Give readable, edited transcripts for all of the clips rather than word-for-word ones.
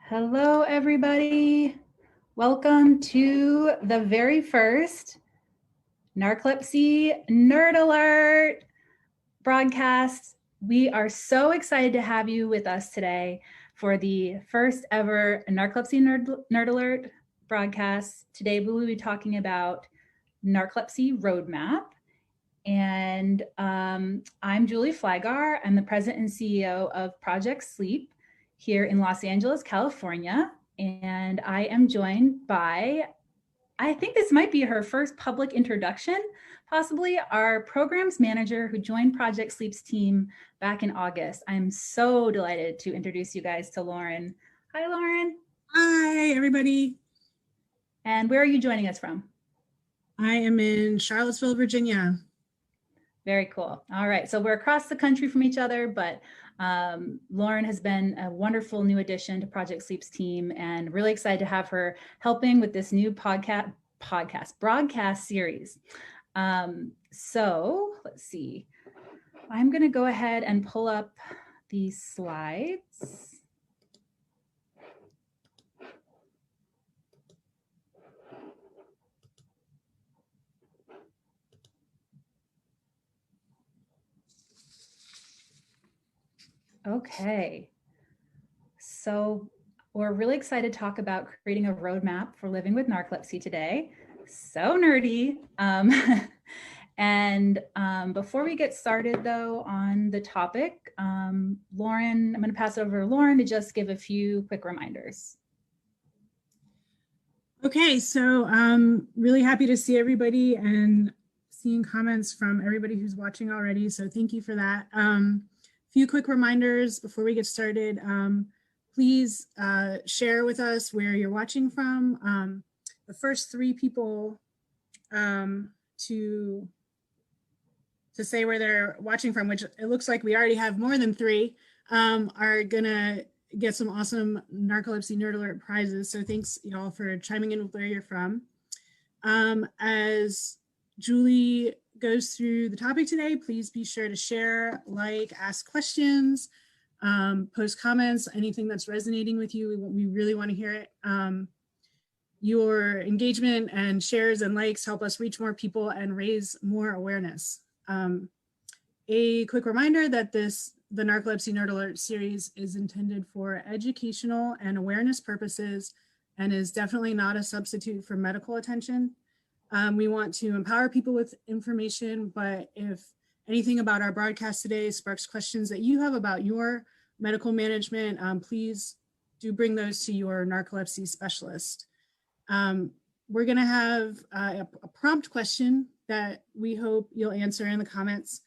Hello, everybody. Welcome to the very first Narcolepsy Nerd Alert broadcast. We are so excited to have you with us today for the first ever Narcolepsy Nerd Alert broadcast. Today, we will be talking about Narcolepsy Roadmap. And I'm Julie Flygare. I'm the president and CEO of Project Sleep here in Los Angeles, California. And I am joined by, I think this might be her first public introduction, possibly our programs manager who joined Project Sleep's team back in August. I'm so delighted to introduce you guys to Lauren. Hi, Lauren. Hi, everybody. And where are you joining us from? I am in Charlottesville, Virginia. Very cool. All right. So we're across the country from each other, but Lauren has been a wonderful new addition to Project Sleep's team and really excited to have her helping with this new broadcast series. So let's see. I'm going to go ahead and pull up these slides. Okay, so we're really excited to talk about creating a roadmap for living with narcolepsy today. So nerdy. And before we get started though on the topic, Lauren, I'm going to pass it over to Lauren to just give a few quick reminders. Okay, so I'm really happy to see everybody and seeing comments from everybody who's watching already. So thank you for that. Few quick reminders before we get started. Please share with us where you're watching from. The first 3 people to say where they're watching from, which it looks like we already have more than 3, are gonna get some awesome Narcolepsy Nerd Alert prizes. So thanks y'all for chiming in with where you're from. As Julie goes through the topic today, please be sure to share, like, ask questions, post comments, anything that's resonating with you. We really want to hear it. Your engagement and shares and likes help us reach more people and raise more awareness. A quick reminder that the Narcolepsy Nerd Alert series is intended for educational and awareness purposes and is definitely not a substitute for medical attention. We want to empower people with information, but if anything about our broadcast today sparks questions that you have about your medical management, please do bring those to your narcolepsy specialist. We're going to have a prompt question that we hope you'll answer in the comments.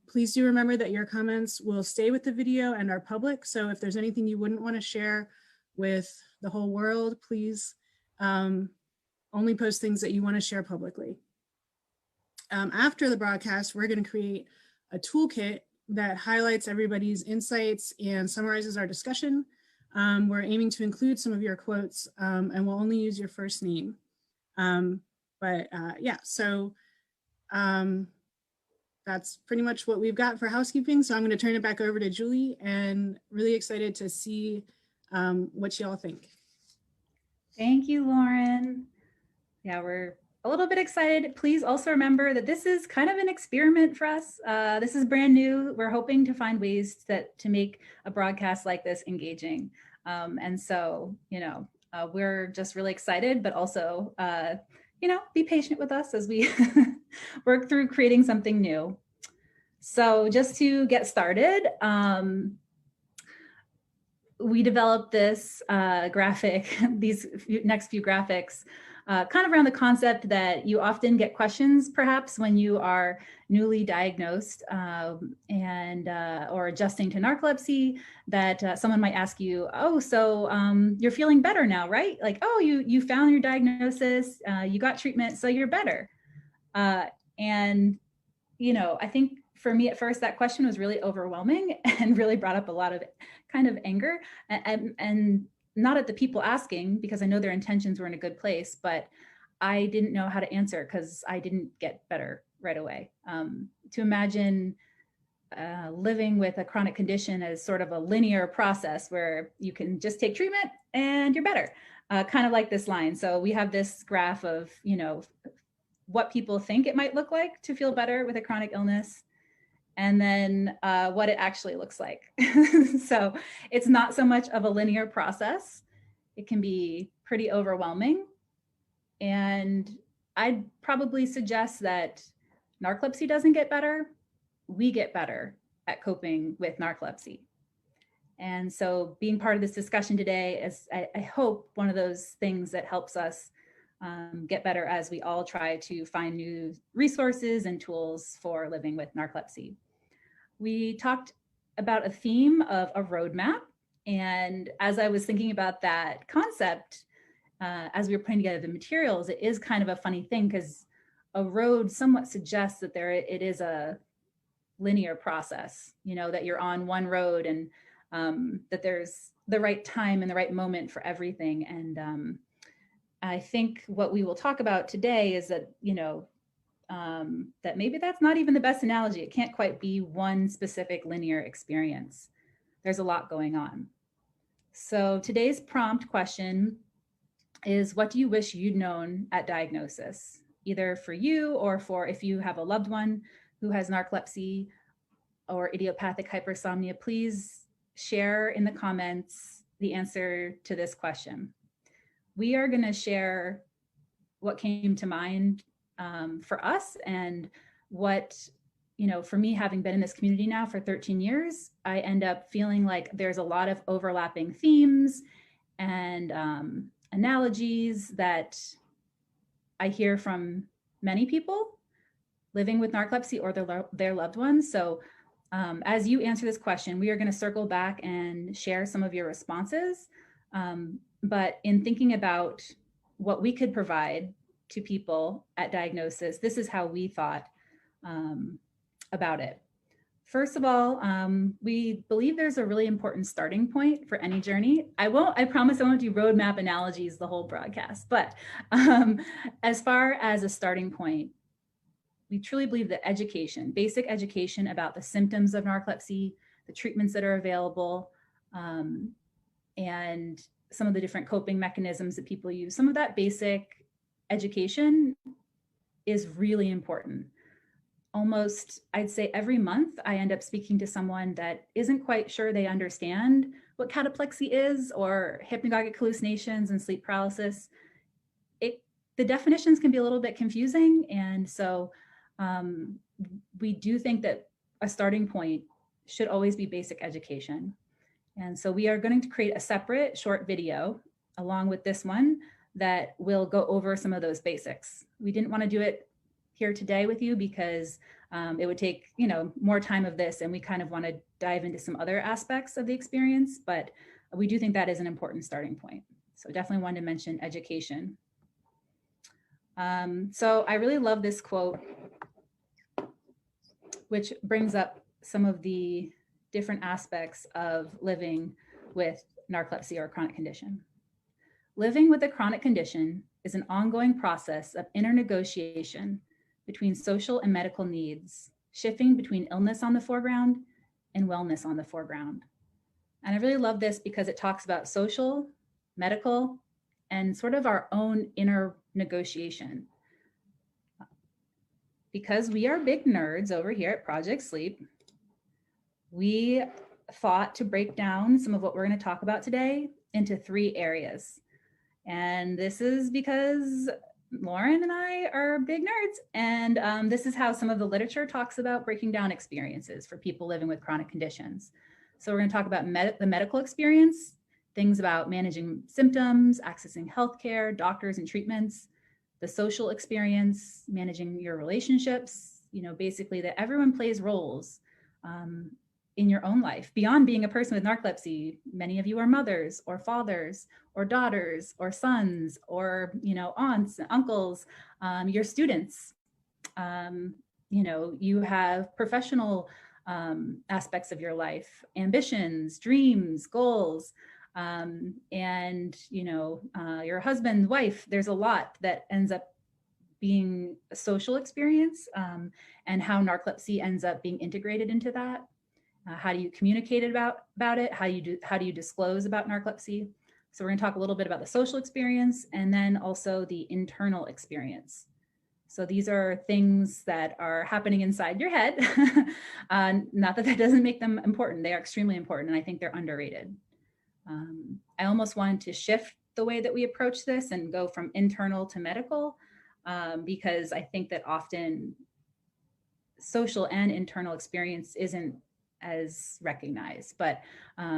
Please do remember that your comments will stay with the video and are public. So if there's anything you wouldn't want to share with the whole world, please only post things that you want to share publicly. After the broadcast, we're going to create a toolkit that highlights everybody's insights and summarizes our discussion. We're aiming to include some of your quotes and we'll only use your first name. Yeah, so that's pretty much what we've got for housekeeping. So I'm going to turn it back over to Julie and really excited to see what y'all think. Thank you, Lauren. Yeah, we're a little bit excited. Please also remember that this is kind of an experiment for us. This is brand new. We're hoping to find ways to make a broadcast like this engaging. And so, we're just really excited, but also, be patient with us as we work through creating something new. So just to get started, we developed this graphic, these next few graphics, kind of around the concept that you often get questions, perhaps when you are newly diagnosed or adjusting to narcolepsy, that someone might ask you, oh, so you're feeling better now, right? Like, oh, you found your diagnosis, you got treatment, so you're better. And, I think for me at first, that question was really overwhelming and really brought up a lot of kind of anger and not at the people asking, because I know their intentions were in a good place, but I didn't know how to answer because I didn't get better right away. To imagine living with a chronic condition as sort of a linear process where you can just take treatment and you're better, kind of like this line. So we have this graph of, you know, what people think it might look like to feel better with a chronic illness, and then what it actually looks like. So it's not so much of a linear process. It can be pretty overwhelming. And I'd probably suggest that narcolepsy doesn't get better. We get better at coping with narcolepsy. And so being part of this discussion today is, I hope, one of those things that helps us get better as we all try to find new resources and tools for living with narcolepsy. We talked about a theme of a roadmap. And as I was thinking about that concept, as we were putting together the materials, it is kind of a funny thing because a road somewhat suggests that it is a linear process, you know, that you're on one road and that there's the right time and the right moment for everything. And I think what we will talk about today is that, you know, that maybe that's not even the best analogy. It can't quite be one specific linear experience. There's a lot going on. So today's prompt question is, what do you wish you'd known at diagnosis, either for you or for if you have a loved one who has narcolepsy or idiopathic hypersomnia? Please share in the comments the answer to this question. We are going to share what came to mind for us, and what, you know, for me, having been in this community now for 13 years, I end up feeling like there's a lot of overlapping themes and analogies that I hear from many people living with narcolepsy or their loved ones. So as you answer this question, we are going to circle back and share some of your responses. But in thinking about what we could provide to people at diagnosis, this is how we thought about it. First of all, we believe there's a really important starting point for any journey. I promise I won't do roadmap analogies the whole broadcast, but as far as a starting point, we truly believe that education, basic education about the symptoms of narcolepsy, the treatments that are available, and some of the different coping mechanisms that people use, some of that basic education is really important. Almost, I'd say every month, I end up speaking to someone that isn't quite sure they understand what cataplexy is, or hypnagogic hallucinations and sleep paralysis. The definitions can be a little bit confusing. And so we do think that a starting point should always be basic education. And so we are going to create a separate short video along with this one that will go over some of those basics. We didn't want to do it here today with you because it would take, you know, more time of this, and we kind of want to dive into some other aspects of the experience, but we do think that is an important starting point. So definitely wanted to mention education. So I really love this quote, which brings up some of the different aspects of living with narcolepsy or a chronic condition. Living with a chronic condition is an ongoing process of inner negotiation between social and medical needs, shifting between illness on the foreground and wellness on the foreground. And I really love this because it talks about social, medical, and sort of our own inner negotiation. Because we are big nerds over here at Project Sleep, we thought to break down some of what we're going to talk about today into 3 areas. And this is because Lauren and I are big nerds. And this is how some of the literature talks about breaking down experiences for people living with chronic conditions. So we're going to talk about the medical experience, things about managing symptoms, accessing healthcare, doctors and treatments, the social experience, managing your relationships, you know, basically that everyone plays roles in your own life. Beyond being a person with narcolepsy, many of you are mothers or fathers or daughters or sons or, you know, aunts and uncles, your students. You know, you have professional aspects of your life, ambitions, dreams, goals, and, you know, your husband, wife. There's a lot that ends up being a social experience, and how narcolepsy ends up being integrated into that. How do you communicate about it? How do you disclose about narcolepsy? So we're going to talk a little bit about the social experience and then also the internal experience. So these are things that are happening inside your head. Not that doesn't make them important. They are extremely important, and I think they're underrated. I almost wanted to shift the way that we approach this and go from internal to medical, because I think that often social and internal experience isn't as recognized. But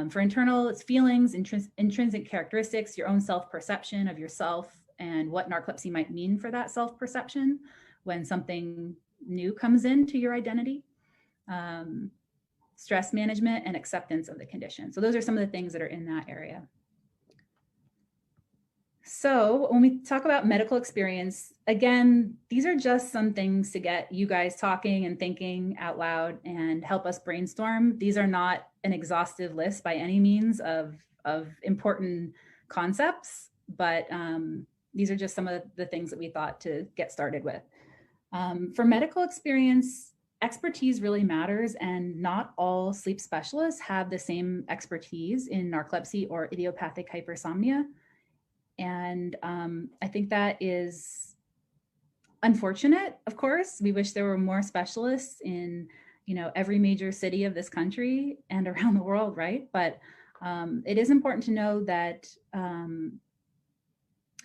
for internal, it's feelings, intrinsic characteristics, your own self-perception of yourself, and what narcolepsy might mean for that self-perception when something new comes into your identity, stress management, and acceptance of the condition. So those are some of the things that are in that area. So when we talk about medical experience, again, these are just some things to get you guys talking and thinking out loud and help us brainstorm. These are not an exhaustive list by any means of important concepts, but these are just some of the things that we thought to get started with. For medical experience, expertise really matters, and not all sleep specialists have the same expertise in narcolepsy or idiopathic hypersomnia. And I think that is unfortunate, of course. We wish there were more specialists in, every major city of this country and around the world, right? But it is important to know that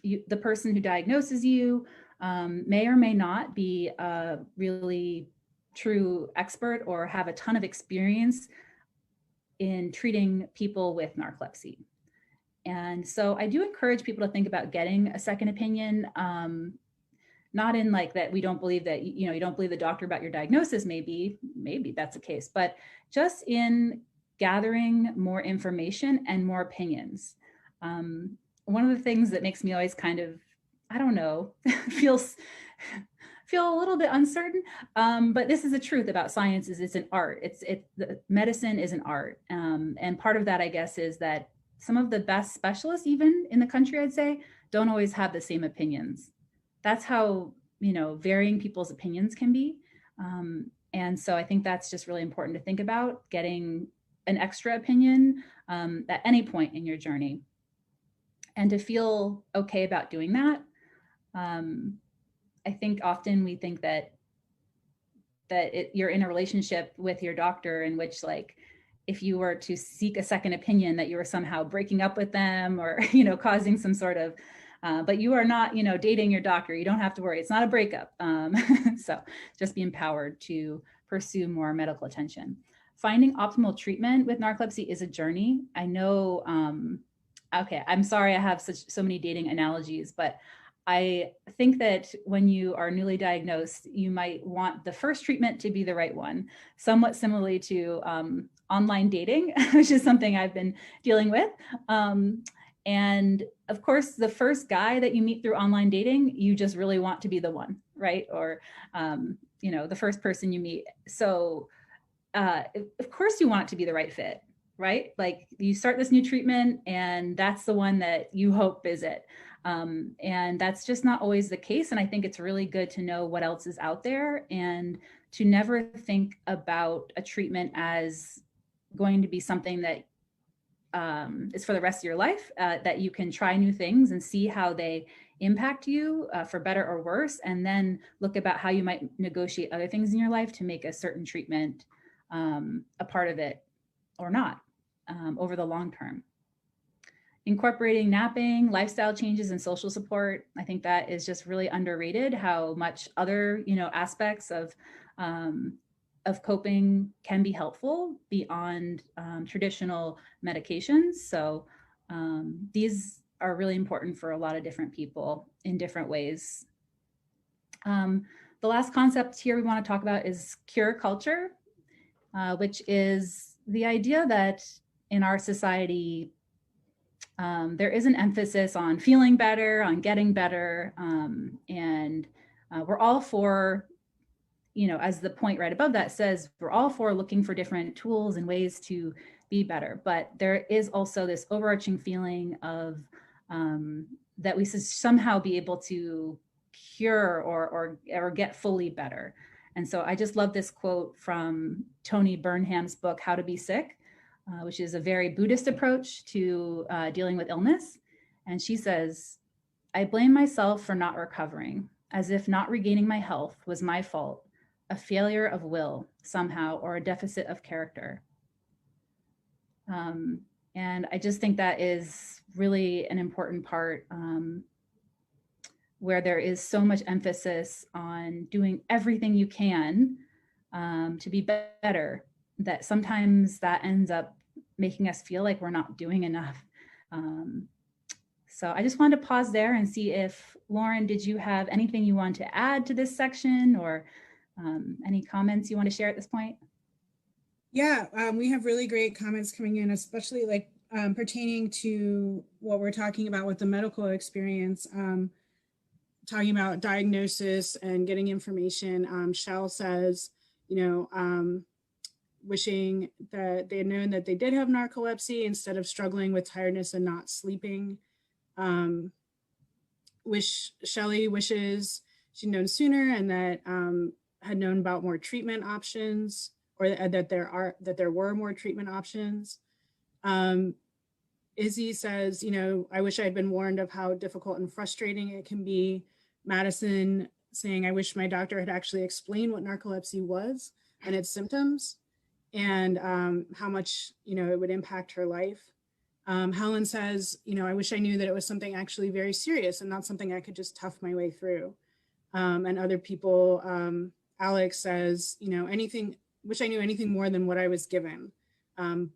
the person who diagnoses you may or may not be a really true expert or have a ton of experience in treating people with narcolepsy. And so I do encourage people to think about getting a second opinion, not in like that we don't believe that, you don't believe the doctor about your diagnosis, maybe that's the case, but just in gathering more information and more opinions. One of the things that makes me always kind of, I don't know, feel a little bit uncertain, but this is the truth about science, is it's an art. Medicine is an art. And part of that, I guess, is that some of the best specialists, even in the country, I'd say, don't always have the same opinions. That's how, varying people's opinions can be. And so I think that's just really important to think about, getting an extra opinion at any point in your journey. And to feel okay about doing that. I think often we think that you're in a relationship with your doctor in which, like, if you were to seek a second opinion, that you were somehow breaking up with them or, causing some sort of, but you are not, dating your doctor. You don't have to worry. It's not a breakup. So just be empowered to pursue more medical attention. Finding optimal treatment with narcolepsy is a journey. I know, okay, I'm sorry I have so many dating analogies, but I think that when you are newly diagnosed, you might want the first treatment to be the right one, somewhat similarly to online dating, which is something I've been dealing with. And of course, the first guy that you meet through online dating, you just really want to be the one, right? Or, the first person you meet. So of course you want it to be the right fit, right? Like, you start this new treatment and that's the one that you hope is it. And that's just not always the case. And I think it's really good to know what else is out there and to never think about a treatment as going to be something that is for the rest of your life, that you can try new things and see how they impact you for better or worse, and then look about how you might negotiate other things in your life to make a certain treatment a part of it or not over the long term. Incorporating napping, lifestyle changes, and social support. I think that is just really underrated, how much other, aspects of coping can be helpful beyond traditional medications. So these are really important for a lot of different people in different ways. The last concept here we want to talk about is cure culture, which is the idea that in our society, there is an emphasis on feeling better, on getting better, and we're all for, as the point right above that says, we're all for looking for different tools and ways to be better. But there is also this overarching feeling of that we should somehow be able to cure or get fully better. And so I just love this quote from Tony Burnham's book, How to Be Sick, which is a very Buddhist approach to dealing with illness. And she says, "I blame myself for not recovering, as if not regaining my health was my fault, a failure of will somehow, or a deficit of character." And I just think that is really an important part, where there is so much emphasis on doing everything you can to be better, that sometimes that ends up making us feel like we're not doing enough. So I just wanted to pause there and see if, Lauren, did you have anything you want to add to this section, or any comments you want to share at this point? Yeah, we have really great comments coming in, especially like pertaining to what we're talking about with the medical experience, talking about diagnosis and getting information. Shell says, wishing that they had known that they did have narcolepsy instead of struggling with tiredness and not sleeping. Shelley wishes she'd known sooner and that had known about more treatment options, or that there were more treatment options. Izzy says, I wish I had been warned of how difficult and frustrating it can be. Madison saying, I wish my doctor had actually explained what narcolepsy was and its symptoms, and how much, it would impact her life. Helen says, I wish I knew that it was something actually very serious and not something I could just tough my way through. And other people, Alex says, wish I knew anything more than what I was given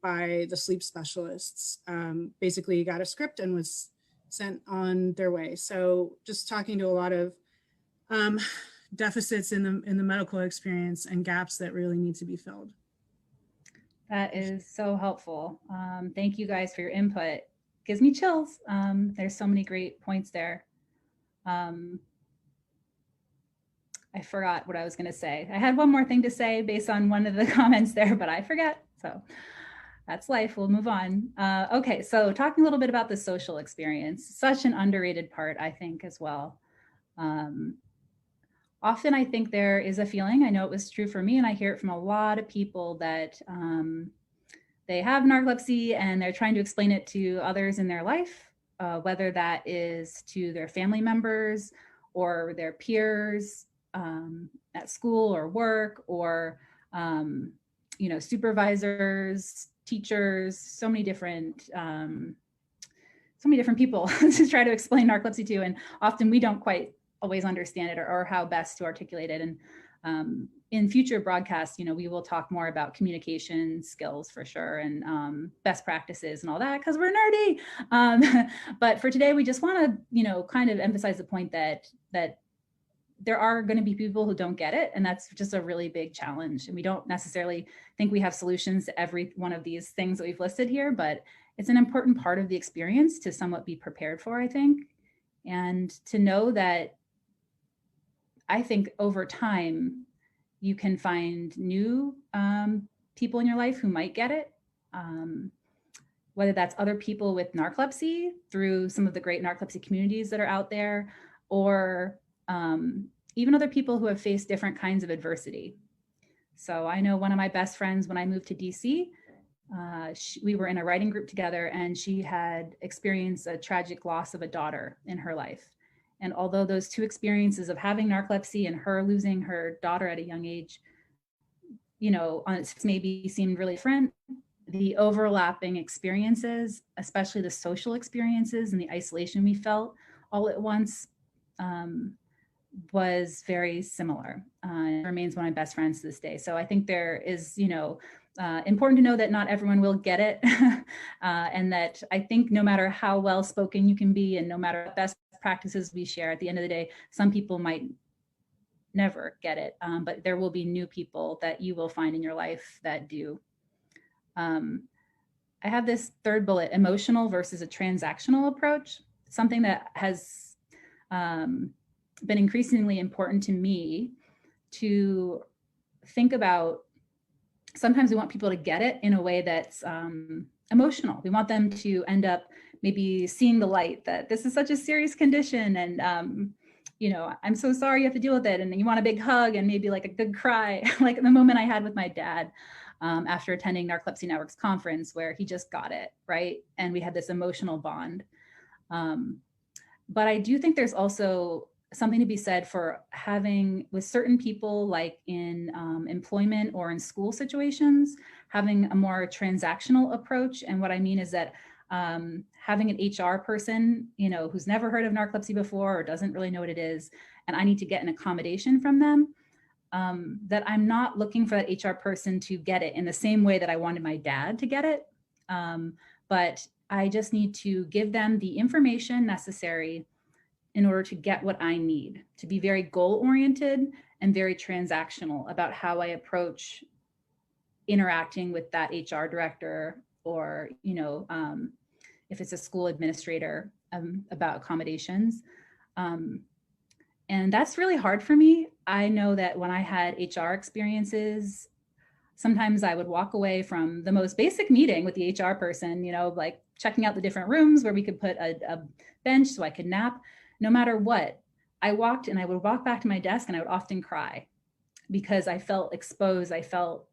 by the sleep specialists. Basically got a script and was sent on their way. So just talking to a lot of deficits in the medical experience and gaps that really need to be filled. That is so helpful. Thank you guys for your input. Gives me chills. There's so many great points there. I forgot what I was going to say. I had one more thing to say based on one of the comments there, but I forgot. So that's life. We'll move on. Okay, so talking a little bit about the social experience, such an underrated part, I think, as well. Often I think there is a feeling, I know it was true for me, and I hear it from a lot of people, that they have narcolepsy and they're trying to explain it to others in their life, whether that is to their family members or their peers at school or work, or supervisors, teachers, so many different people to try to explain narcolepsy to, and often we don't quite always understand it or how best to articulate it. And in future broadcasts, we will talk more about communication skills for sure, and best practices and all that, because we're nerdy. But for today, we just want to, kind of emphasize the point that there are going to be people who don't get it, and that's just a really big challenge. And we don't necessarily think we have solutions to every one of these things that we've listed here, but it's an important part of the experience to somewhat be prepared for, I think, and to know that I think over time, you can find new people in your life who might get it, whether that's other people with narcolepsy through some of the great narcolepsy communities that are out there, or even other people who have faced different kinds of adversity. So I know one of my best friends, when I moved to DC, we were in a writing group together, and she had experienced a tragic loss of a daughter in her life. And although those two experiences of having narcolepsy and her losing her daughter at a young age, on its maybe seemed really different, the overlapping experiences, especially the social experiences and the isolation we felt all at once, was very similar. It remains one of my best friends to this day. So I think there is, important to know that not everyone will get it. And that I think no matter how well spoken you can be, and no matter what best practices we share, at the end of the day, some people might never get it. But there will be new people that you will find in your life that do. I have this third bullet, emotional versus a transactional approach, something that has been increasingly important to me to think about. Sometimes we want people to get it in a way that's emotional. We want them to end up maybe seeing the light, that this is such a serious condition, and I'm so sorry you have to deal with it. And you want a big hug and maybe like a good cry, like the moment I had with my dad after attending Narcolepsy Network's conference where he just got it, right? And we had this emotional bond. But I do think there's also something to be said for having with certain people, like in employment or in school situations, having a more transactional approach. And what I mean is that having an HR person, who's never heard of narcolepsy before or doesn't really know what it is, and I need to get an accommodation from them, that I'm not looking for that HR person to get it in the same way that I wanted my dad to get it. But I just need to give them the information necessary in order to get what I need, to be very goal-oriented and very transactional about how I approach interacting with that HR director or, if it's a school administrator about accommodations. And that's really hard for me. I know that when I had HR experiences, sometimes I would walk away from the most basic meeting with the HR person, like checking out the different rooms where we could put a bench so I could nap. No matter what, I would walk back to my desk and I would often cry because I felt exposed. I felt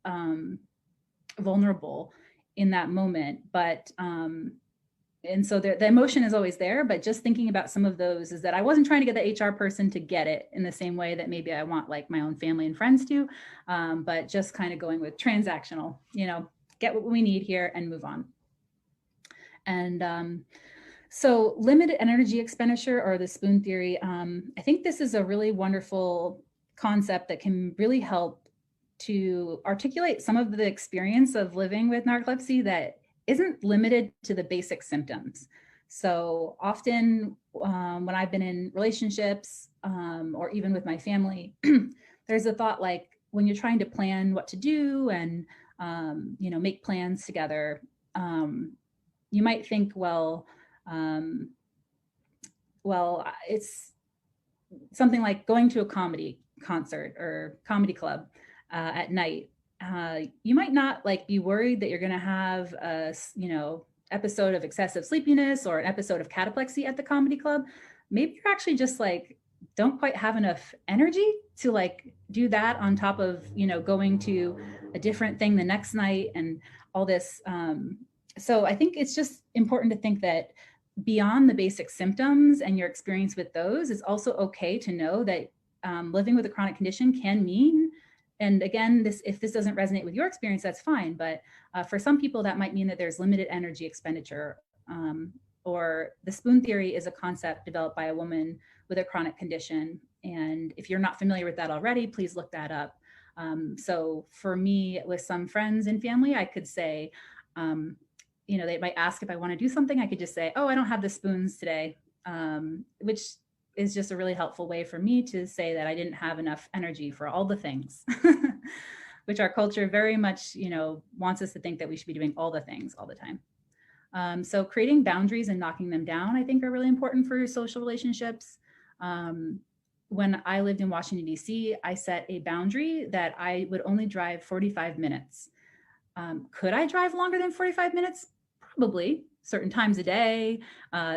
vulnerable in that moment. But, and so the emotion is always there, but just thinking about some of those is that I wasn't trying to get the HR person to get it in the same way that maybe I want like my own family and friends to, but just kind of going with transactional, get what we need here and move on. And so limited energy expenditure, or the spoon theory, I think this is a really wonderful concept that can really help to articulate some of the experience of living with narcolepsy that isn't limited to the basic symptoms. So often when I've been in relationships or even with my family, there's a thought like when you're trying to plan what to do and make plans together, you might think, well, it's something like going to a comedy concert or comedy club at night. You might not be worried that you're going to have a, episode of excessive sleepiness or an episode of cataplexy at the comedy club. Maybe you're actually just don't quite have enough energy to do that on top of, going to a different thing the next night and all this. So I think it's just important to think that beyond the basic symptoms and your experience with those, it's also okay to know that living with a chronic condition can mean, and again, if this doesn't resonate with your experience, that's fine. But for some people, that might mean that there's limited energy expenditure. Or the spoon theory is a concept developed by a woman with a chronic condition. And if you're not familiar with that already, please look that up. So for me, with some friends and family, I could say, they might ask if I want to do something. I could just say, oh, I don't have the spoons today, which is just a really helpful way for me to say that I didn't have enough energy for all the things, which our culture very much, wants us to think that we should be doing all the things all the time. So creating boundaries and knocking them down, I think, are really important for your social relationships. When I lived in Washington, D.C., I set a boundary that I would only drive 45 minutes. Could I drive longer than 45 minutes? Probably. Certain times a day,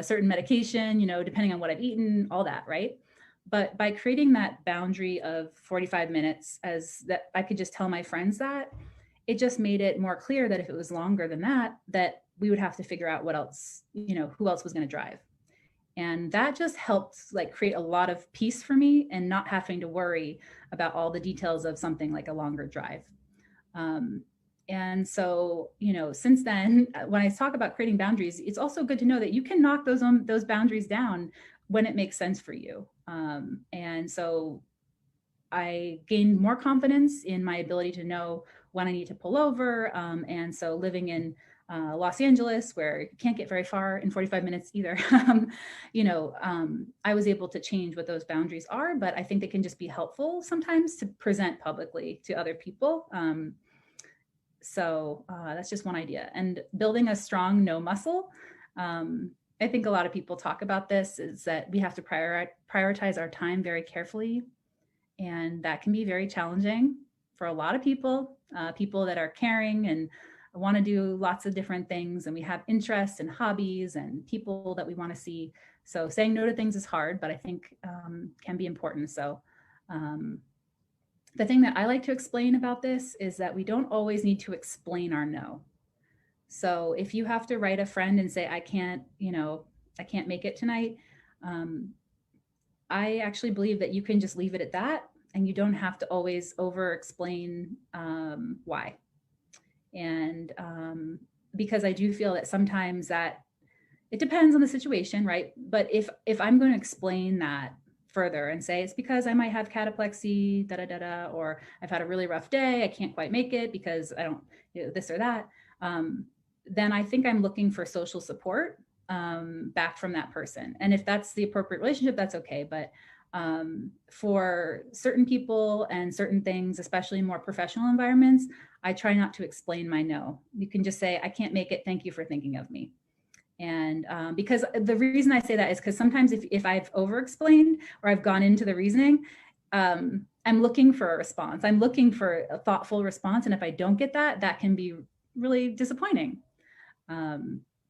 certain medication, depending on what I've eaten, all that, right? But by creating that boundary of 45 minutes, as that I could just tell my friends that, it just made it more clear that if it was longer than that, that we would have to figure out what else, who else was going to drive. And that just helped create a lot of peace for me and not having to worry about all the details of something like a longer drive. And so, since then, when I talk about creating boundaries, it's also good to know that you can knock those boundaries down when it makes sense for you. And so I gained more confidence in my ability to know when I need to pull over. And so living in Los Angeles, where you can't get very far in 45 minutes either, I was able to change what those boundaries are, but I think they can just be helpful sometimes to present publicly to other people. So that's just one idea. And building a strong no muscle. I think a lot of people talk about this, is that we have to prioritize our time very carefully. And that can be very challenging for a lot of people, people that are caring and want to do lots of different things. And we have interests and hobbies and people that we want to see. So saying no to things is hard, but I think can be important. So the thing that I like to explain about this is that we don't always need to explain our no. So if you have to write a friend and say, I can't make it tonight, I actually believe that you can just leave it at that, and you don't have to always over explain why. And because I do feel that sometimes that it depends on the situation, right? But if I'm going to explain that further and say it's because I might have cataplexy, da da da da, or I've had a really rough day, I can't quite make it because I don't, this or that, then I think I'm looking for social support back from that person. And if that's the appropriate relationship, that's okay. But for certain people and certain things, especially in more professional environments, I try not to explain my no. You can just say, I can't make it. Thank you for thinking of me. And because the reason I say that is because sometimes if I've over-explained or I've gone into the reasoning, I'm looking for a response. I'm looking for a thoughtful response. And if I don't get that, that can be really disappointing.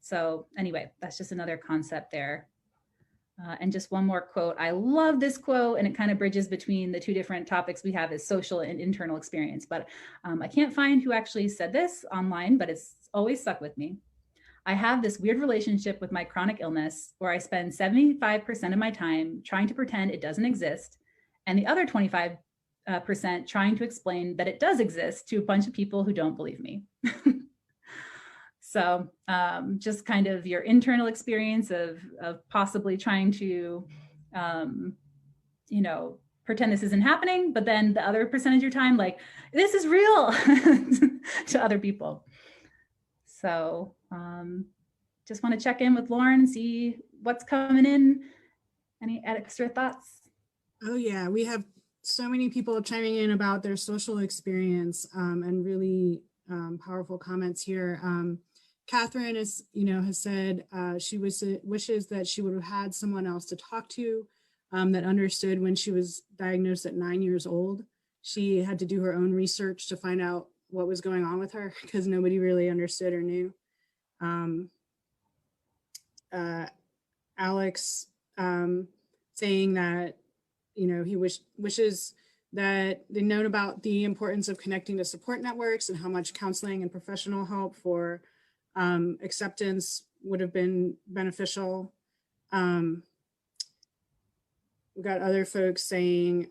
So anyway, that's just another concept there. And just one more quote. I love this quote, and it kind of bridges between the two different topics we have, is social and internal experience. But I can't find who actually said this online, but it's always stuck with me. I have this weird relationship with my chronic illness where I spend 75% of my time trying to pretend it doesn't exist, and the other 25% trying to explain that it does exist to a bunch of people who don't believe me. So just kind of your internal experience of possibly trying to, pretend this isn't happening, but then the other percentage of your time, like, this is real to other people. So just want to check in with Lauren and see what's coming in. Any extra thoughts? Oh yeah, we have so many people chiming in about their social experience and really powerful comments here. Catherine has said she wishes that she would have had someone else to talk to that understood when she was diagnosed at 9 years old. She had to do her own research to find out what was going on with her because nobody really understood or knew. Alex saying that, he wishes that they'd known about the importance of connecting to support networks and how much counseling and professional help for acceptance would have been beneficial. We've got other folks saying,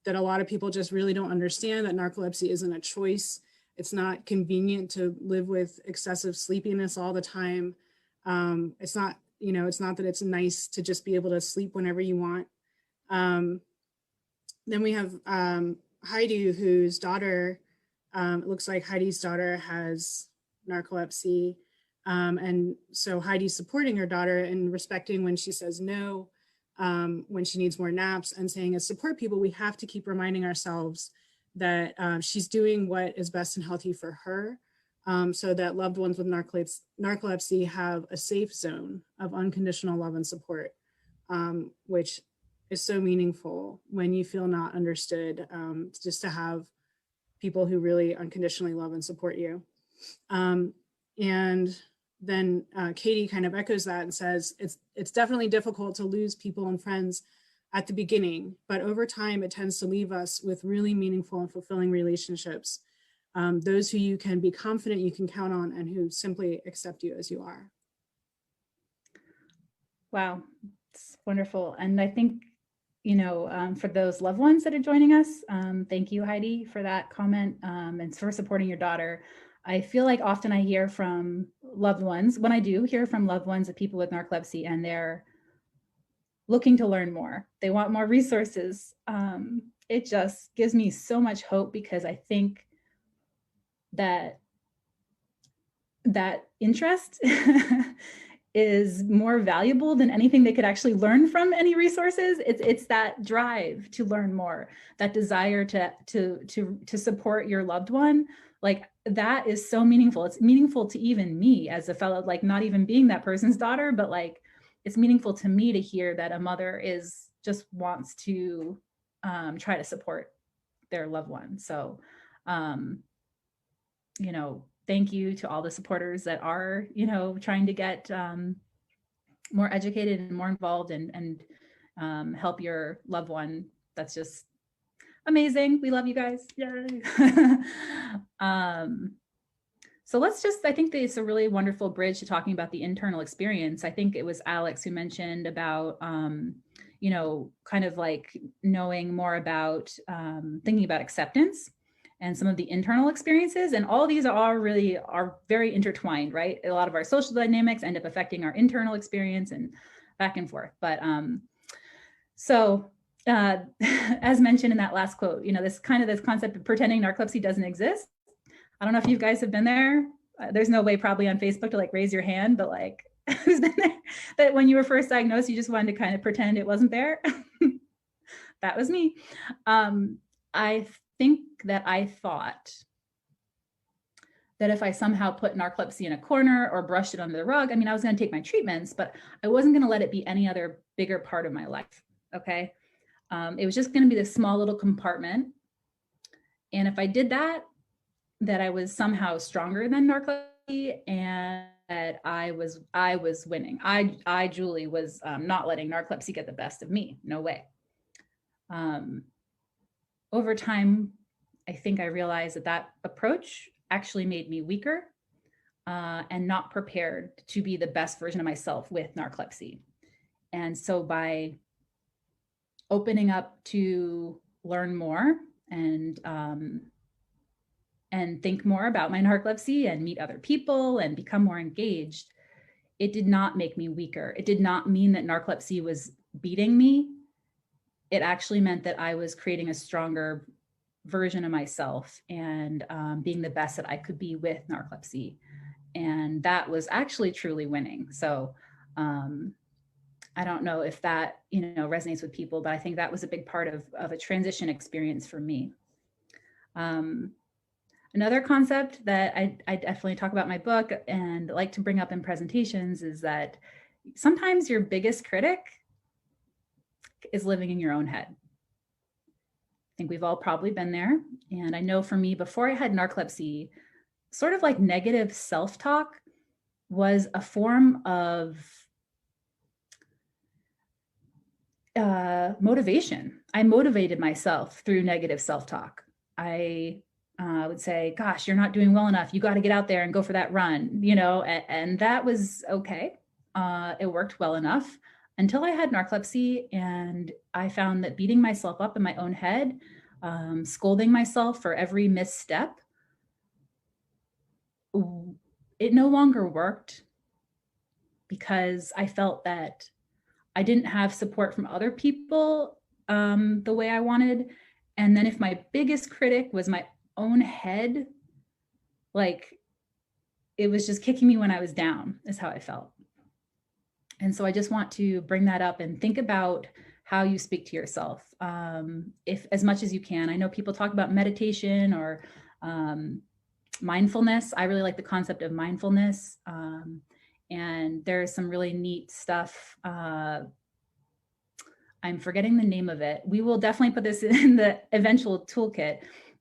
that a lot of people just really don't understand that narcolepsy isn't a choice. It's not convenient to live with excessive sleepiness all the time. It's not that it's nice to just be able to sleep whenever you want. Then we have Heidi, whose daughter, it looks like Heidi's daughter has narcolepsy. And so Heidi's supporting her daughter and respecting when she says no, when she needs more naps, and saying, as support people, we have to keep reminding ourselves that she's doing what is best and healthy for her, so that loved ones with narcolepsy have a safe zone of unconditional love and support, which is so meaningful when you feel not understood, just to have people who really unconditionally love and support you. And then Katie kind of echoes that and says, it's definitely difficult to lose people and friends at the beginning, but over time, it tends to leave us with really meaningful and fulfilling relationships. Those who you can be confident you can count on and who simply accept you as you are. Wow, it's wonderful. And I think, for those loved ones that are joining us, thank you, Heidi, for that comment and for supporting your daughter. I feel like often I hear from loved ones, when I do hear from loved ones of people with narcolepsy, and they're looking to learn more, they want more resources. It just gives me so much hope, because I think that interest is more valuable than anything they could actually learn from any resources. It's that drive to learn more, that desire to support your loved one. Like, that is so meaningful. It's meaningful to even me as a fellow, like, not even being that person's daughter, but like, it's meaningful to me to hear that a mother just wants to try to support their loved one. So, thank you to all the supporters that are, trying to get more educated and more involved and help your loved one. That's just amazing. We love you guys. Yay. So let's just, I think that it's a really wonderful bridge to talking about the internal experience. I think it was Alex who mentioned about, you know, kind of like knowing more about thinking about acceptance and some of the internal experiences. And all these are very intertwined, right? A lot of our social dynamics end up affecting our internal experience and back and forth. But as mentioned in that last quote, you know, this concept of pretending narcolepsy doesn't exist. I don't know if you guys have been there. There's no way probably on Facebook to like raise your hand, but like who's been there that when you were first diagnosed, you just wanted to kind of pretend it wasn't there. That was me. I think that I thought that if I somehow put narcolepsy in a corner or brushed it under the rug, I mean, I was going to take my treatments, but I wasn't going to let it be any other bigger part of my life. Okay. It was just going to be this small little compartment. And if I did that, that I was somehow stronger than narcolepsy and that I was winning. I Julie was not letting narcolepsy get the best of me. No way. Over time, I think I realized that approach actually made me weaker and not prepared to be the best version of myself with narcolepsy. And so by opening up to learn more and think more about my narcolepsy and meet other people and become more engaged, it did not make me weaker. It did not mean that narcolepsy was beating me. It actually meant that I was creating a stronger version of myself and being the best that I could be with narcolepsy. And that was actually truly winning. So I don't know if that, you know, resonates with people, but I think that was a big part of a transition experience for me. Another concept that I definitely talk about in my book and like to bring up in presentations is that sometimes your biggest critic is living in your own head. I think we've all probably been there. And I know for me, before I had narcolepsy, sort of like negative self-talk was a form of motivation. I motivated myself through negative self-talk. I would say, gosh, you're not doing well enough. You got to get out there and go for that run, you know, and that was okay. It worked well enough until I had narcolepsy and I found that beating myself up in my own head, scolding myself for every misstep, it no longer worked because I felt that I didn't have support from other people the way I wanted. And then if my biggest critic was my own head, like it was just kicking me when I was down, is how I felt. And so I just want to bring that up and think about how you speak to yourself, if as much as you can. I know people talk about meditation or mindfulness. I really like the concept of mindfulness. And there's some really neat stuff. I'm forgetting the name of it. We will definitely put this in the eventual toolkit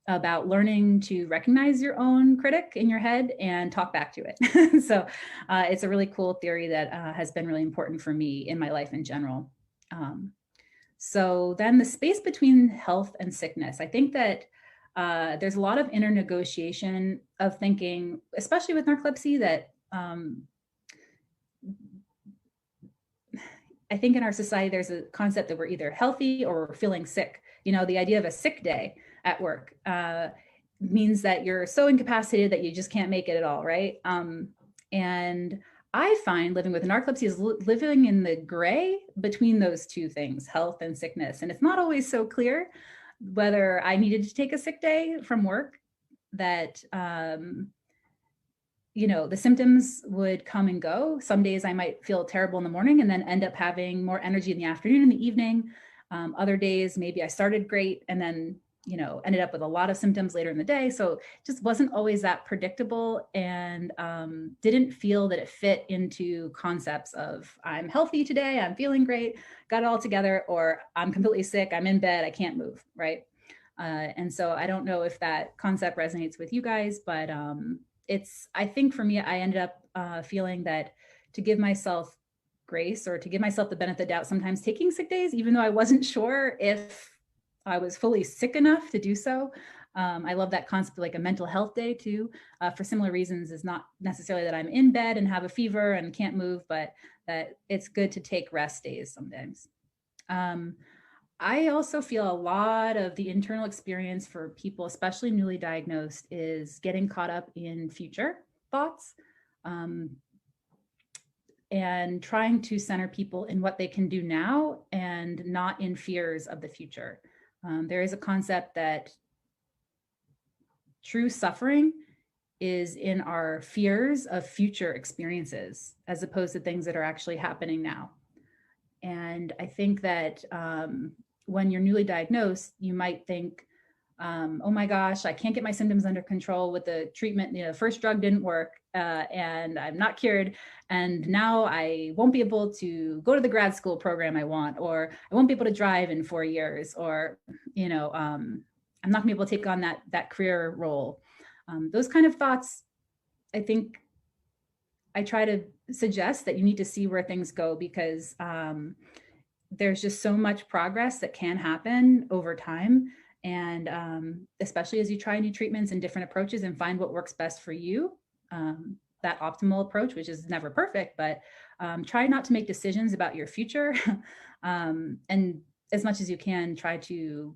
about learning to recognize your own critic in your head and talk back to it. So it's a really cool theory that has been really important for me in my life in general. So then the space between health and sickness, I think that there's a lot of inner negotiation of thinking, especially with narcolepsy, that I think in our society, there's a concept that we're either healthy or we're feeling sick. You know, the idea of a sick day at work means that you're so incapacitated that you just can't make it at all, right? And I find living with narcolepsy is living in the gray between those two things, health and sickness. And it's not always so clear whether I needed to take a sick day from work, that you know, the symptoms would come and go. Some days I might feel terrible in the morning and then end up having more energy in the afternoon and the evening. Other days, maybe I started great and then, you know, ended up with a lot of symptoms later in the day. So it just wasn't always that predictable and didn't feel that it fit into concepts of I'm healthy today, I'm feeling great, got it all together, or I'm completely sick, I'm in bed, I can't move, right? And so I don't know if that concept resonates with you guys, but I think for me, I ended up feeling that to give myself grace, or to give myself the benefit of the doubt, sometimes taking sick days, even though I wasn't sure if I was fully sick enough to do so. I love that concept of like a mental health day too, for similar reasons. Is not necessarily that I'm in bed and have a fever and can't move, but that it's good to take rest days sometimes. I also feel a lot of the internal experience for people, especially newly diagnosed, is getting caught up in future thoughts, and trying to center people in what they can do now and not in fears of the future. There is a concept that true suffering is in our fears of future experiences, as opposed to things that are actually happening now. And I think that when you're newly diagnosed, you might think, oh my gosh, I can't get my symptoms under control with the treatment. The first drug didn't work, and I'm not cured. And now I won't be able to go to the grad school program I want, or I won't be able to drive in 4 years, or, I'm not gonna be able to take on that career role. Those kind of thoughts, I think I try to suggest that you need to see where things go, because there's just so much progress that can happen over time. And especially as you try new treatments and different approaches and find what works best for you, that optimal approach, which is never perfect, but try not to make decisions about your future. And as much as you can, try to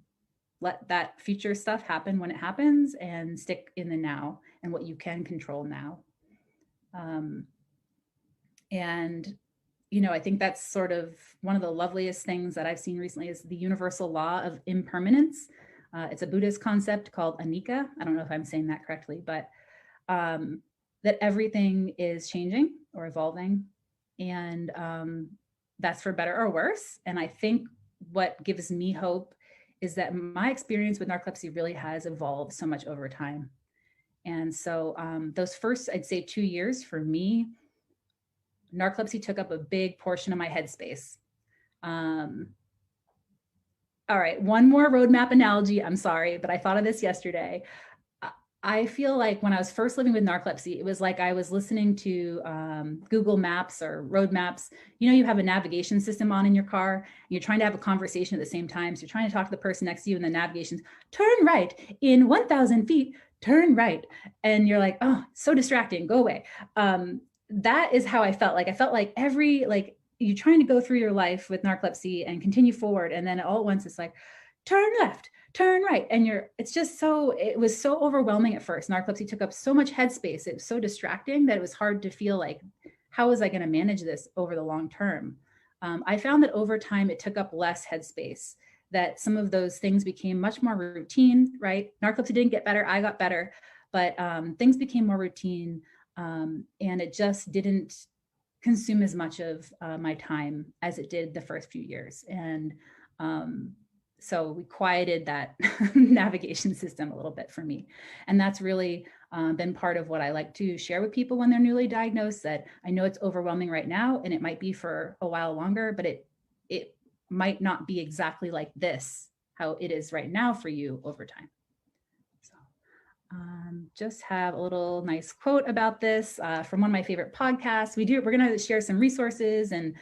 let that future stuff happen when it happens, and stick in the now and what you can control now. And I think that's sort of one of the loveliest things that I've seen recently is the Universal Law of Impermanence. It's a Buddhist concept called anicca. I don't know if I'm saying that correctly, but that everything is changing or evolving, and that's for better or worse. And I think what gives me hope is that my experience with narcolepsy really has evolved so much over time. And so those first, I'd say 2 years for me, narcolepsy took up a big portion of my headspace. All right, one more roadmap analogy. I'm sorry, but I thought of this yesterday. I feel like when I was first living with narcolepsy, it was like I was listening to Google Maps or road maps. You have a navigation system on in your car, and you're trying to have a conversation at the same time. So you're trying to talk to the person next to you, and the navigation's turn right in 1,000 feet, turn right. And you're like, oh, so distracting, go away. That is how I felt. I felt like you're trying to go through your life with narcolepsy and continue forward. And then all at once it's like, turn left, turn right. And it was so overwhelming at first. Narcolepsy took up so much headspace. It was so distracting that it was hard to feel like, how was I going to manage this over the long term? I found that over time, it took up less headspace, that some of those things became much more routine, right? Narcolepsy didn't get better, I got better, but things became more routine. And it just didn't consume as much of my time as it did the first few years. And so we quieted that navigation system a little bit for me. And that's really been part of what I like to share with people when they're newly diagnosed, that I know it's overwhelming right now, and it might be for a while longer, but it might not be exactly like this, how it is right now for you over time. Just have a little nice quote about this from one of my favorite podcasts. We're going to share some resources and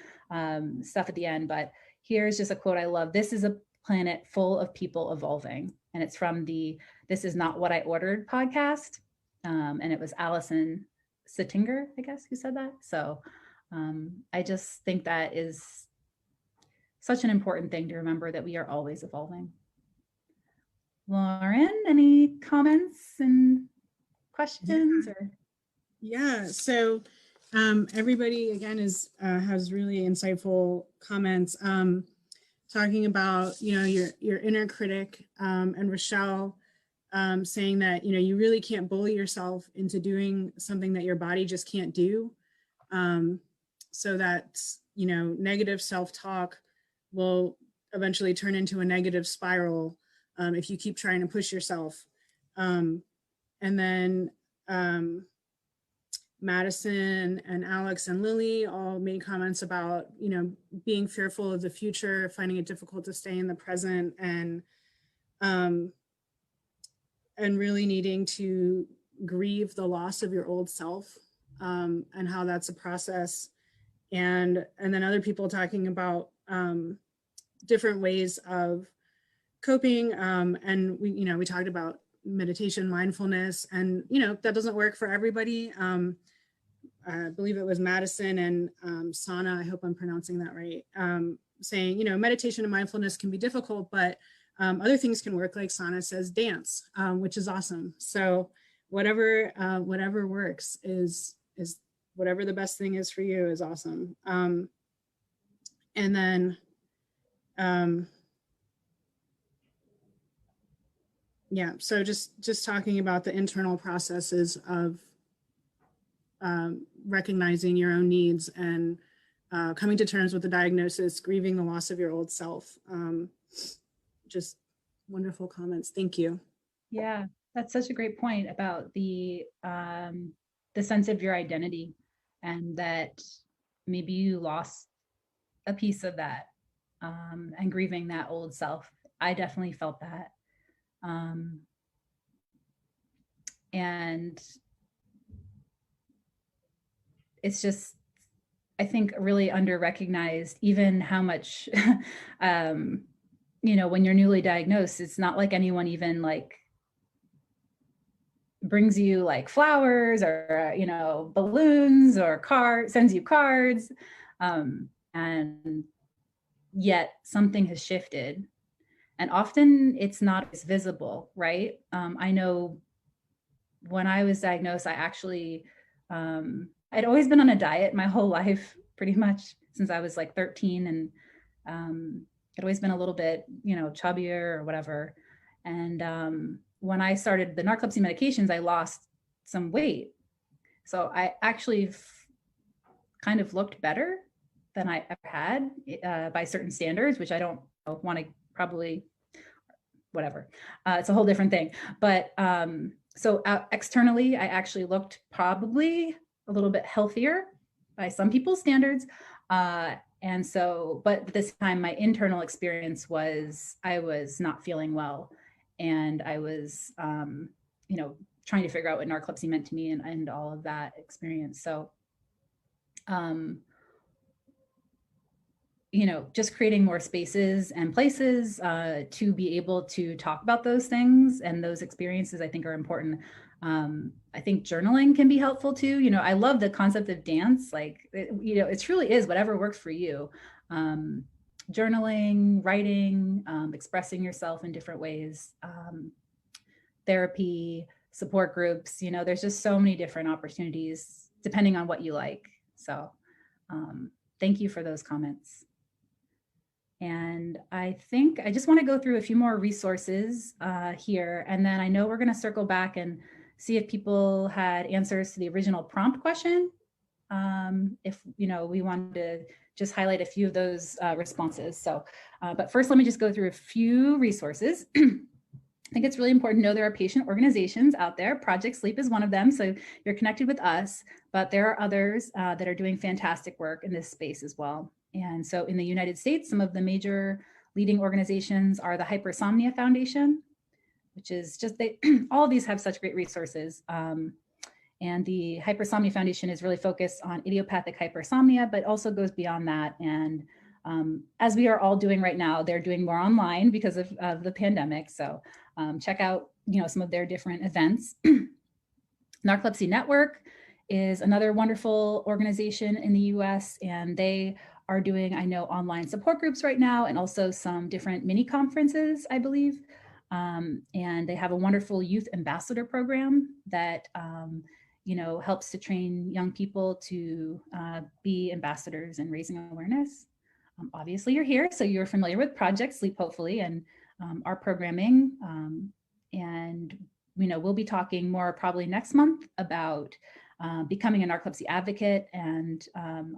stuff at the end, but here's just a quote I love. This is a planet full of people evolving. And it's from the This Is Not What I Ordered podcast. And it was Allison Sittinger, I guess, who said that. So I just think that is such an important thing to remember, that we are always evolving. Lauren, any comments and questions? Yeah. So everybody again has really insightful comments talking about your inner critic, and Rochelle saying that you really can't bully yourself into doing something that your body just can't do. So that negative self-talk will eventually turn into a negative spiral if you keep trying to push yourself. And then Madison and Alex and Lily all made comments about, being fearful of the future, finding it difficult to stay in the present, and really needing to grieve the loss of your old self, and how that's a process. and then other people talking about different ways of coping. And we talked about meditation, mindfulness, and that doesn't work for everybody. I believe it was Madison and Sana, I hope I'm pronouncing that right, saying, meditation and mindfulness can be difficult, but other things can work, like Sana says, dance, which is awesome. So whatever works is whatever the best thing is for you is awesome. And then, yeah, so just talking about the internal processes of recognizing your own needs and coming to terms with the diagnosis, grieving the loss of your old self. Just wonderful comments. Thank you. Yeah, that's such a great point about the sense of your identity, and that maybe you lost a piece of that, and grieving that old self. I definitely felt that. And it's just, I think, really under-recognized, even how much, when you're newly diagnosed, it's not like anyone even like brings you like flowers or, balloons or sends you cards. And yet something has shifted. And often it's not as visible, right? I know when I was diagnosed, I actually, I'd always been on a diet my whole life, pretty much since I was like 13. And I'd always been a little bit, chubbier or whatever. And when I started the narcolepsy medications, I lost some weight. So I actually kind of looked better than I ever had by certain standards, which I don't want to probably, whatever. It's a whole different thing. But so externally, I actually looked probably a little bit healthier by some people's standards. And so, but at this time, my internal experience was I was not feeling well. And I was, trying to figure out what narcolepsy meant to me and all of that experience. So, just creating more spaces and places to be able to talk about those things and those experiences, I think, are important. I think journaling can be helpful too. I love the concept of dance. Like, it truly is whatever works for you. Journaling, writing, expressing yourself in different ways, therapy, support groups, there's just so many different opportunities depending on what you like. So thank you for those comments. And I think I just want to go through a few more resources here. And then I know we're going to circle back and see if people had answers to the original prompt question. If, we wanted to just highlight a few of those responses. So, but first, let me just go through a few resources. I think it's really important to know there are patient organizations out there. Project Sleep is one of them. So you're connected with us, but there are others that are doing fantastic work in this space as well. And so in the United States, some of the major leading organizations are the Hypersomnia Foundation, which is just, all of these have such great resources. And the Hypersomnia Foundation is really focused on idiopathic hypersomnia, but also goes beyond that. And as we are all doing right now, they're doing more online because of the pandemic. So check out, some of their different events. Narcolepsy Network is another wonderful organization in the US, and they are doing, I know, online support groups right now, and also some different mini conferences, I believe. And they have a wonderful youth ambassador program that, helps to train young people to be ambassadors and raising awareness. Obviously, you're here, so you're familiar with Project Sleep, hopefully, and our programming. And, we'll be talking more probably next month about becoming a narcolepsy advocate and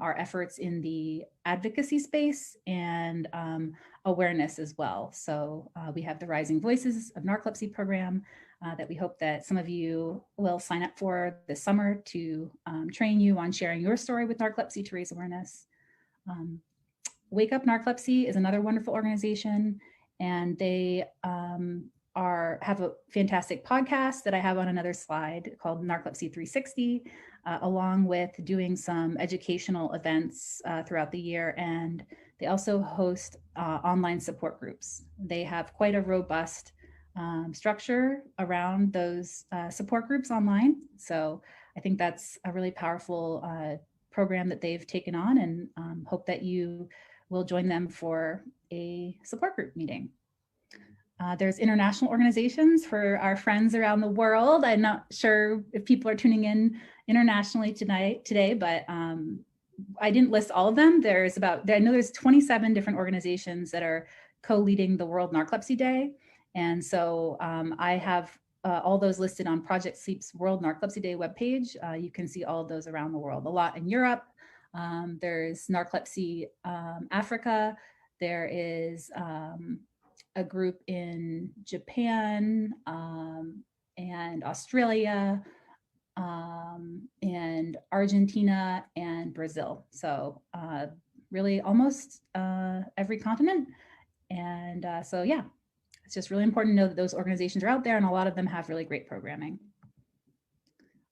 our efforts in the advocacy space and awareness as well. So we have the Rising Voices of Narcolepsy program that we hope that some of you will sign up for this summer to train you on sharing your story with narcolepsy to raise awareness. Wake Up Narcolepsy is another wonderful organization, and they have a fantastic podcast that I have on another slide called Narcolepsy 360, along with doing some educational events throughout the year. And they also host online support groups. They have quite a robust structure around those support groups online. So I think that's a really powerful program that they've taken on, and hope that you will join them for a support group meeting. There's international organizations for our friends around the world. I'm not sure if people are tuning in internationally today, but I didn't list all of them. I know there's 27 different organizations that are co-leading the World Narcolepsy Day. And so I have all those listed on Project Sleep's World Narcolepsy Day webpage. You can see all of those around the world, a lot in Europe. There's Narcolepsy Africa. There is a group in Japan and Australia and Argentina and Brazil. So really almost every continent. And so, yeah, it's just really important to know that those organizations are out there, and a lot of them have really great programming.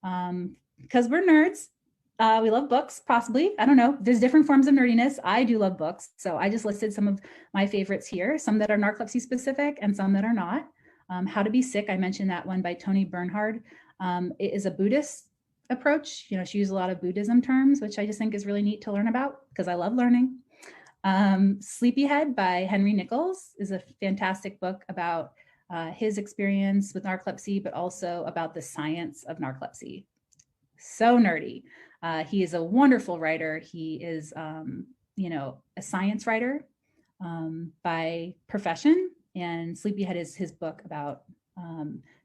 Because we're nerds, we love books, possibly. I don't know. There's different forms of nerdiness. I do love books. So I just listed some of my favorites here, some that are narcolepsy specific and some that are not. How to Be Sick, I mentioned that one by Toni Bernhard. It is a Buddhist approach. You know, she used a lot of Buddhism terms, which I just think is really neat to learn about because I love learning. Sleepyhead by Henry Nichols is a fantastic book about his experience with narcolepsy, but also about the science of narcolepsy. So nerdy. He is a wonderful writer. He is, a science writer by profession, and Sleepyhead is his book about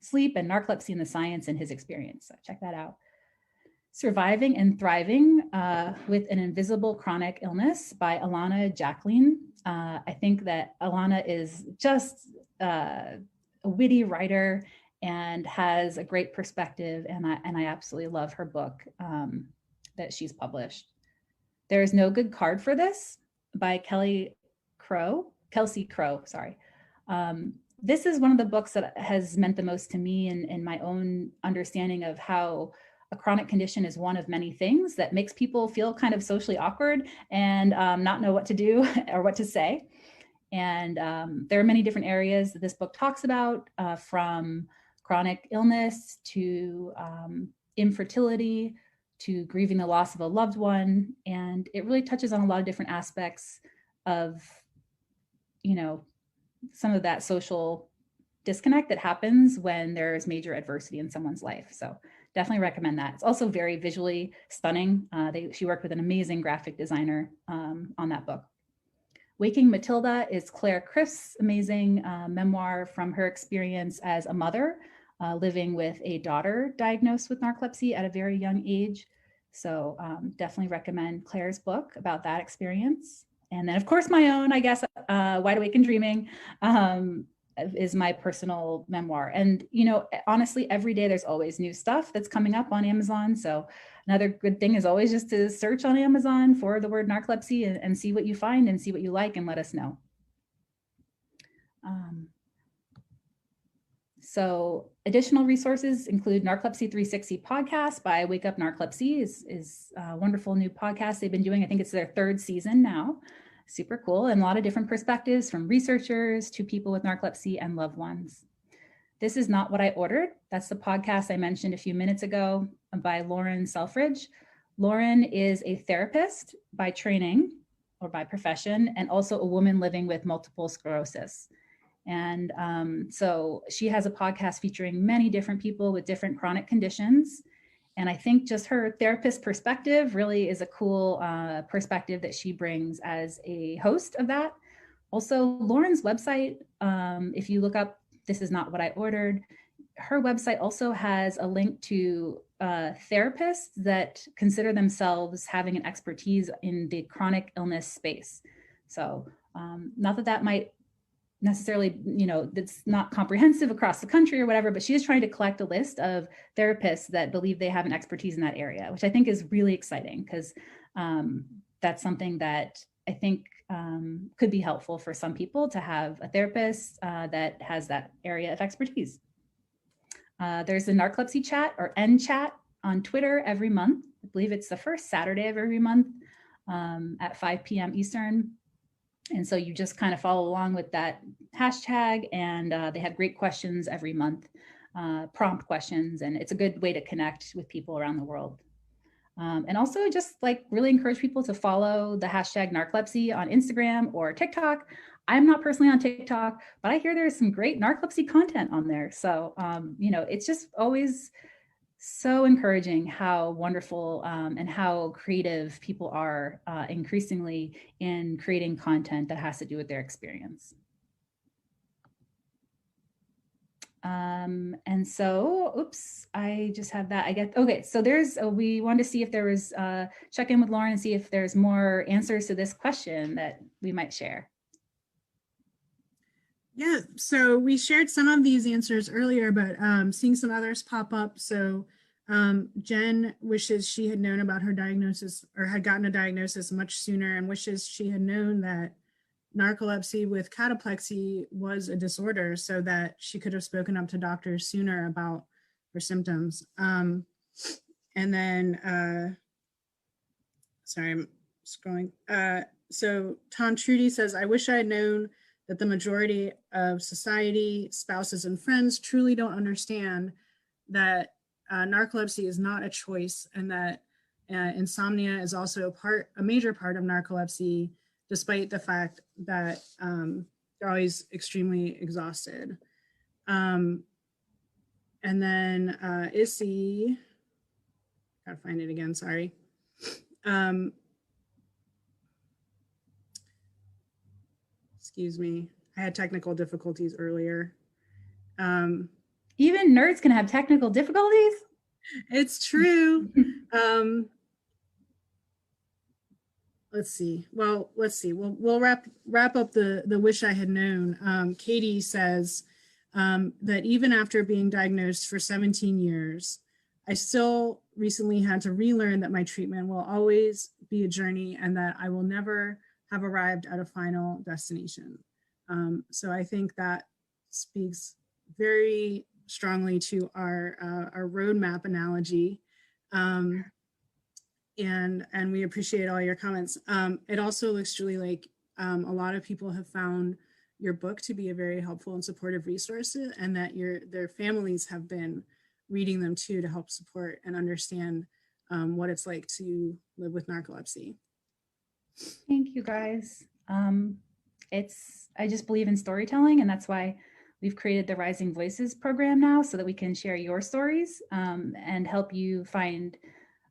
sleep and narcolepsy and the science and his experience. So check that out. Surviving and Thriving with an Invisible Chronic Illness by Alana Jacqueline. I think that Alana is just a witty writer and has a great perspective, and I absolutely love her book that she's published. There is No Good Card for This by Kelsey Crow, sorry. This is one of the books that has meant the most to me in my own understanding of how a chronic condition is one of many things that makes people feel kind of socially awkward and not know what to do or what to say. And there are many different areas that this book talks about, from chronic illness to infertility to grieving the loss of a loved one. And it really touches on a lot of different aspects of, some of that social disconnect that happens when there's major adversity in someone's life. So definitely recommend that. It's also very visually stunning. She worked with an amazing graphic designer on that book. Waking Matilda is Claire Criff's amazing memoir from her experience as a mother living with a daughter diagnosed with narcolepsy at a very young age. So definitely recommend Claire's book about that experience. And then of course my own, I guess, Wide Awake and Dreaming is my personal memoir. And, honestly, every day there's always new stuff that's coming up on Amazon. So another good thing is always just to search on Amazon for the word narcolepsy and see what you find and see what you like and let us know. So additional resources include Narcolepsy 360 podcast by Wake Up Narcolepsy is a wonderful new podcast they've been doing. I think it's their 3rd season now. Super cool, and a lot of different perspectives from researchers to people with narcolepsy and loved ones. This Is Not What I Ordered. That's the podcast I mentioned a few minutes ago by Lauren Selfridge. Lauren is a therapist by training or by profession, and also a woman living with multiple sclerosis. And so she has a podcast featuring many different people with different chronic conditions. And I think just her therapist perspective really is a cool perspective that she brings as a host of that. Also, Lauren's website, if you look up This Is Not What I Ordered, her website also has a link to therapists that consider themselves having an expertise in the chronic illness space. So not that might necessarily, that's not comprehensive across the country or whatever, but she is trying to collect a list of therapists that believe they have an expertise in that area, which I think is really exciting because that's something that I think could be helpful for some people to have a therapist that has that area of expertise. There's the Narcolepsy Chat or N-Chat on Twitter every month. I believe it's the first Saturday of every month at 5 p.m. Eastern. And so you just kind of follow along with that hashtag, and they have great questions every month, prompt questions, and it's a good way to connect with people around the world. And also just like really encourage people to follow the hashtag narcolepsy on Instagram or TikTok. I'm not personally on TikTok, but I hear there's some great narcolepsy content on there. So, it's just always so encouraging how wonderful and how creative people are increasingly in creating content that has to do with their experience. And so, oops, I just have that. Okay, so we wanted to see if there was, check in with Lauren and see if there's more answers to this question that we might share. Yeah, so we shared some of these answers earlier, but seeing some others pop up. So Jen wishes she had known about her diagnosis or had gotten a diagnosis much sooner, and wishes she had known that narcolepsy with cataplexy was a disorder so that she could have spoken up to doctors sooner about her symptoms. And then, sorry, I'm scrolling. So Tom Trudy says, I wish I had known that the majority of society, spouses, and friends truly don't understand that narcolepsy is not a choice, and that insomnia is also a major part of narcolepsy, despite the fact that they're always extremely exhausted. And then Issy, gotta find it again, sorry. Excuse me, I had technical difficulties earlier. Even nerds can have technical difficulties? It's true. Let's see. We'll wrap up the wish I had known. Katie says that even after being diagnosed for 17 years, I still recently had to relearn that my treatment will always be a journey and that I will never have arrived at a final destination. So I think that speaks very strongly to our roadmap analogy. And we appreciate all your comments. It also looks, Julie, like a lot of people have found your book to be a very helpful and supportive resource, and that their families have been reading them too to help support and understand what it's like to live with narcolepsy. Thank you, guys. I just believe in storytelling, and that's why we've created the Rising Voices program now, so that we can share your stories and help you find,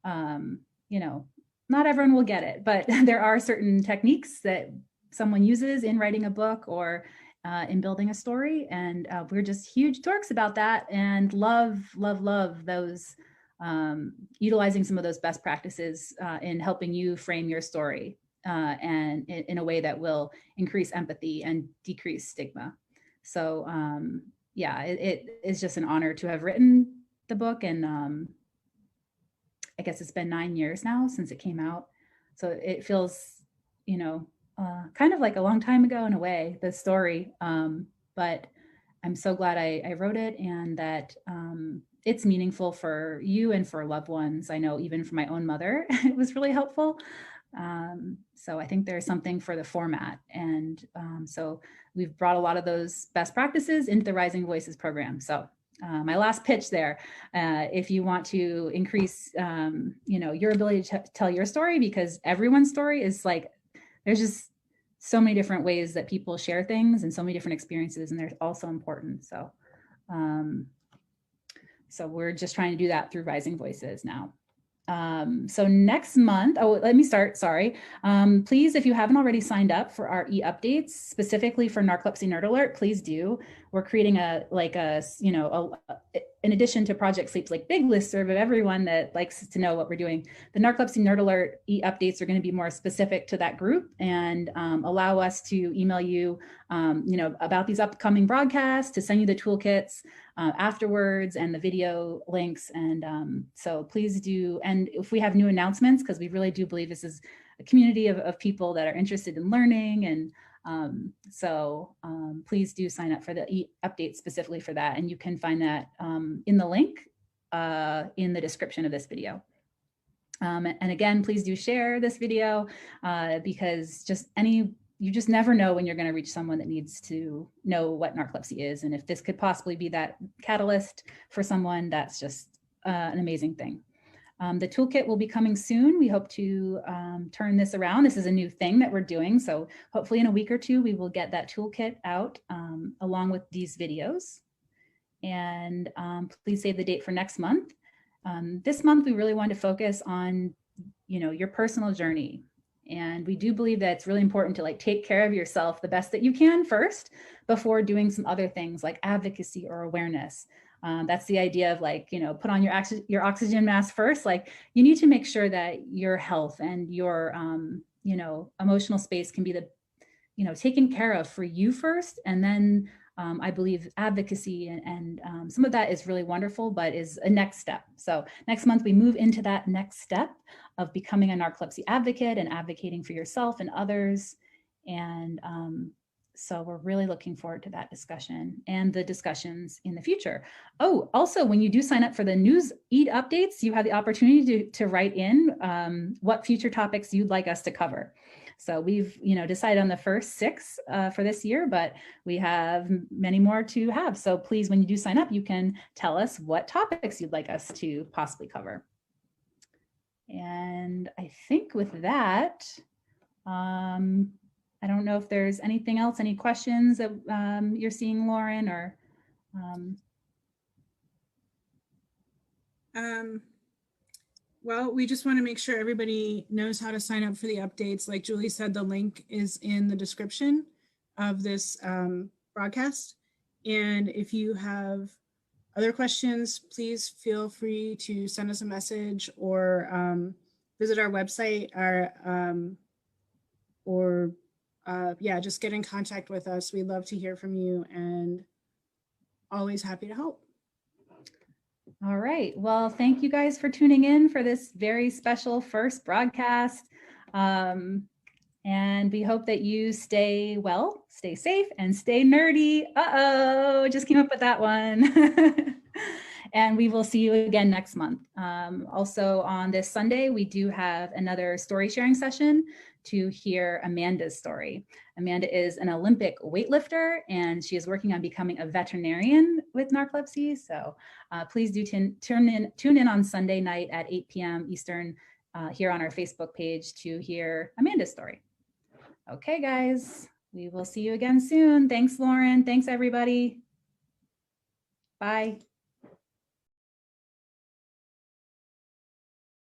not everyone will get it, but there are certain techniques that someone uses in writing a book or in building a story. And we're just huge dorks about that and love those, utilizing some of those best practices in helping you frame your story and in a way that will increase empathy and decrease stigma. So it is just an honor to have written the book, and I guess it's been 9 years now since it came out. So it feels, kind of like a long time ago in a way, the story. But I'm so glad I wrote it, and that it's meaningful for you and for loved ones. I know even for my own mother, it was really helpful. So I think there's something for the format. And so we've brought a lot of those best practices into the Rising Voices program. So my last pitch there, if you want to increase, your ability to tell your story, because everyone's story is like, there's just so many different ways that people share things and so many different experiences, and they're also important. So, so we're just trying to do that through Rising Voices now. So next month, let me start, sorry. Please, if you haven't already signed up for our e-updates, specifically for Narcolepsy Nerd Alert, please do. We're creating in addition to Project Sleep's big listserv of everyone that likes to know what we're doing. The Narcolepsy Nerd Alert e-updates are going to be more specific to that group and allow us to email you, about these upcoming broadcasts, to send you the toolkits afterwards and the video links. And so please do. And if we have new announcements, because we really do believe this is a community of people that are interested in learning. And please do sign up for the update specifically for that. And you can find that in the link in the description of this video. And again, please do share this video because you just never know when you're going to reach someone that needs to know what narcolepsy is. And if this could possibly be that catalyst for someone, that's just an amazing thing. The toolkit will be coming soon. We hope to turn this around. This is a new thing that we're doing. So hopefully in a week or two, we will get that toolkit out along with these videos. And please save the date for next month. This month, we really want to focus on, your personal journey. And we do believe that it's really important to like take care of yourself the best that you can first before doing some other things like advocacy or awareness. That's the idea of like, put on your oxygen mask first. Like you need to make sure that your health and your, emotional space can be taken care of for you first. And then I believe advocacy and some of that is really wonderful, but is a next step. So next month we move into that next step of becoming a narcolepsy advocate and advocating for yourself and others. And so we're really looking forward to that discussion and the discussions in the future. Oh, also, when you do sign up for the news updates, you have the opportunity to write in what future topics you'd like us to cover. So we've, decided on the first 6 for this year, but we have many more to have. So please, when you do sign up, you can tell us what topics you'd like us to possibly cover. And I think with that, I don't know if there's anything else, any questions that you're seeing, Lauren, or. Well, we just want to make sure everybody knows how to sign up for the updates. Like Julie said, the link is in the description of this broadcast. And if you have other questions, please feel free to send us a message or visit our website just get in contact with us. We'd love to hear from you and always happy to help. All right. Well, thank you guys for tuning in for this very special first broadcast. And we hope that you stay well, stay safe, and stay nerdy. Uh-oh, just came up with that one. And we will see you again next month. Also on this Sunday, we do have another story sharing session to hear Amanda's story. Amanda is an Olympic weightlifter, and she is working on becoming a veterinarian with narcolepsy. So please do tune in on Sunday night at 8 p.m. Eastern here on our Facebook page to hear Amanda's story. Okay, guys, we will see you again soon. Thanks, Lauren. Thanks, everybody. Bye.